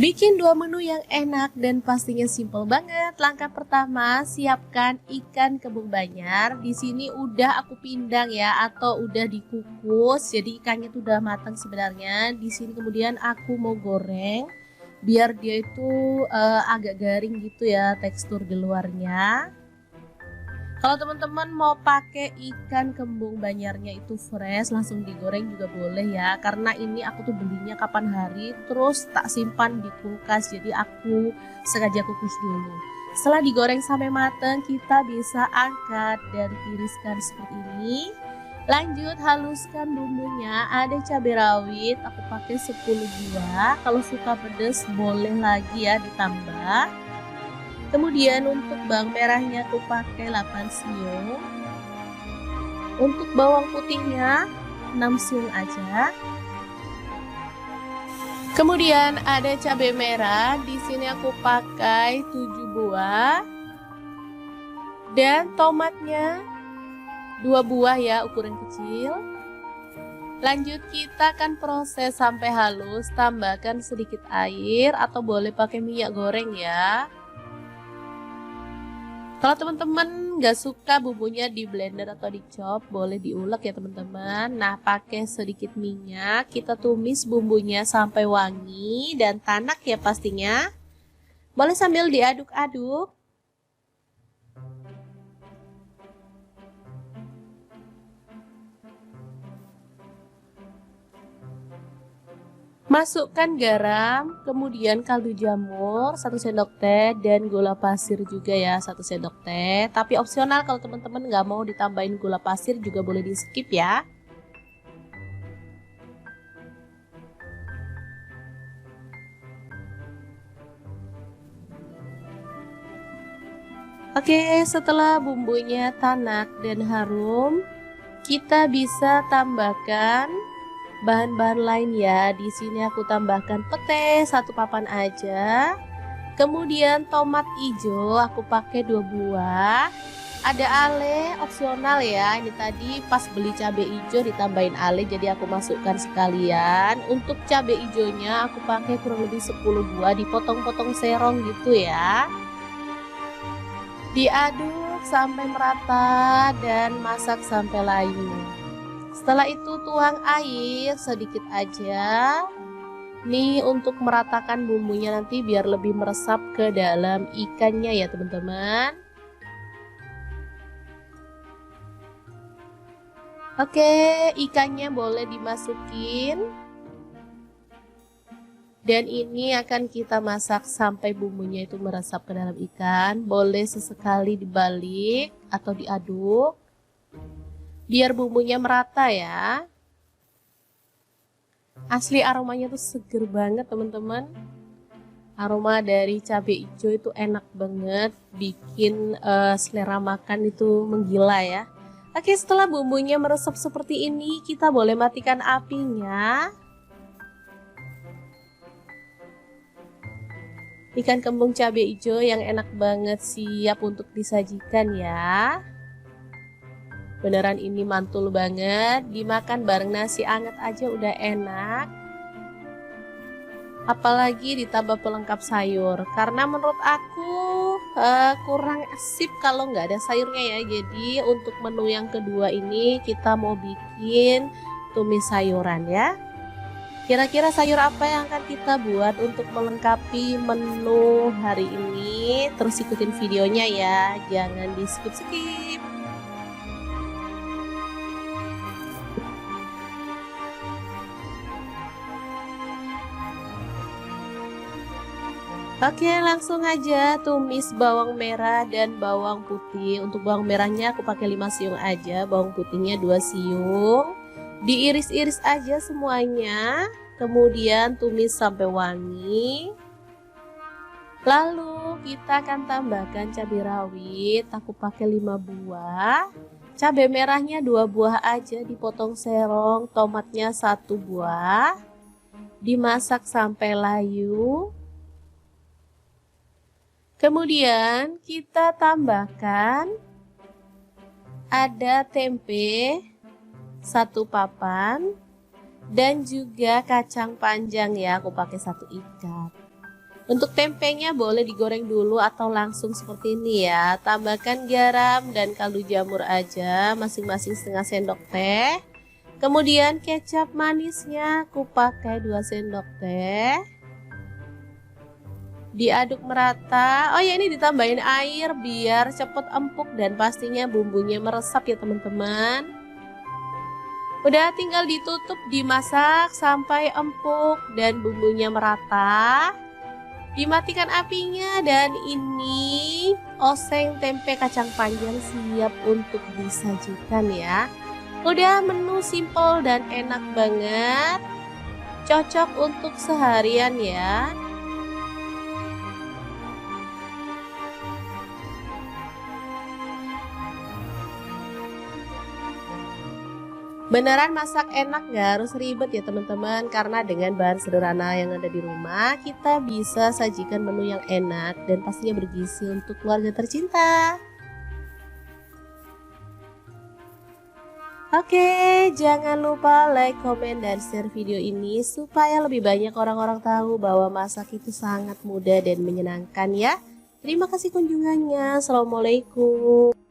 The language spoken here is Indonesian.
Bikin dua menu yang enak dan pastinya simple banget. Langkah pertama, siapkan ikan kembung banyar. Di sini udah aku pindang ya atau udah dikukus. Jadi ikannya tuh udah matang sebenarnya. Di sini kemudian aku mau goreng biar dia itu agak garing gitu ya tekstur di luarnya. Kalau teman-teman mau pakai ikan kembung banyarnya itu fresh, langsung digoreng juga boleh ya. Karena ini aku tuh belinya kapan hari, terus tak simpan di kulkas, jadi aku sengaja kukus dulu. Setelah digoreng sampai matang, kita bisa angkat dan tiriskan seperti ini. Lanjut haluskan bumbunya, ada cabai rawit, aku pakai 10 buah. Kalau suka pedas boleh lagi ya ditambah. Kemudian untuk bawang merahnya aku pakai 8 siung. Untuk bawang putihnya 6 siung aja. Kemudian ada cabai merah, di sini aku pakai 7 buah. Dan tomatnya 2 buah ya, ukuran kecil. Lanjut kita akan proses sampai halus, tambahkan sedikit air atau boleh pakai minyak goreng ya. Kalau teman-teman nggak suka bumbunya di blender atau dicop, boleh diulek ya teman-teman. Nah, pakai sedikit minyak, kita tumis bumbunya sampai wangi dan tanak ya pastinya. Boleh sambil diaduk-aduk. Masukkan garam, kemudian kaldu jamur 1 sendok teh dan gula pasir juga ya 1 sendok teh. Tapi opsional kalau teman-teman nggak mau ditambahin gula pasir juga boleh di skip ya. Oke, setelah bumbunya tanak dan harum, kita bisa tambahkan bahan-bahan lain ya. Di sini aku tambahkan pete 1 papan aja. Kemudian tomat hijau aku pakai 2 buah. Ada ale opsional ya. Ini tadi pas beli cabai hijau ditambahin ale, jadi aku masukkan sekalian. Untuk cabai hijaunya aku pakai kurang lebih 10 buah, dipotong-potong serong gitu ya. Diaduk sampai merata dan masak sampai layu. Setelah itu tuang air sedikit aja. Nih untuk meratakan bumbunya nanti biar lebih meresap ke dalam ikannya ya teman-teman. Oke, ikannya boleh dimasukin. Dan ini akan kita masak sampai bumbunya itu meresap ke dalam ikan. Boleh sesekali dibalik atau diaduk biar bumbunya merata ya. Asli aromanya tuh seger banget teman-teman. Aroma dari cabai hijau itu enak banget, bikin selera makan itu menggila ya. Oke, setelah bumbunya meresap seperti ini, kita boleh matikan apinya. Ikan kembung cabai hijau yang enak banget siap untuk disajikan ya. Beneran ini mantul banget, dimakan bareng nasi anget aja udah enak. Apalagi ditambah pelengkap sayur, karena menurut aku kurang asik kalau nggak ada sayurnya ya. Jadi untuk menu yang kedua ini kita mau bikin tumis sayuran ya. Kira-kira sayur apa yang akan kita buat untuk melengkapi menu hari ini? Terus ikutin videonya ya, jangan di skip-skip. Oke, langsung aja tumis bawang merah dan bawang putih. Untuk bawang merahnya aku pakai 5 siung aja, bawang putihnya 2 siung. Diiris-iris aja semuanya. Kemudian tumis sampai wangi. Lalu kita akan tambahkan cabai rawit, aku pakai 5 buah. Cabai merahnya 2 buah aja dipotong serong, tomatnya 1 buah. Dimasak sampai layu. Kemudian kita tambahkan ada tempe 1 papan dan juga kacang panjang ya, aku pakai 1 ikat. Untuk tempenya boleh digoreng dulu atau langsung seperti ini ya. Tambahkan garam dan kaldu jamur aja masing-masing setengah sendok teh. Kemudian kecap manisnya aku pakai 2 sendok teh. Diaduk merata. Oh ya, ini ditambahin air biar cepet empuk dan pastinya bumbunya meresap ya teman-teman. Udah tinggal ditutup, dimasak sampai empuk dan bumbunya merata. Dimatikan apinya dan ini oseng tempe kacang panjang siap untuk disajikan ya. Udah menu simple dan enak banget. Cocok untuk seharian ya. Beneran masak enak, gak harus ribet ya teman-teman. Karena dengan bahan sederhana yang ada di rumah, kita bisa sajikan menu yang enak dan pastinya bergizi untuk keluarga tercinta. Oke, jangan lupa like, komen, dan share video ini supaya lebih banyak orang-orang tahu bahwa masak itu sangat mudah dan menyenangkan ya. Terima kasih kunjungannya. Assalamualaikum.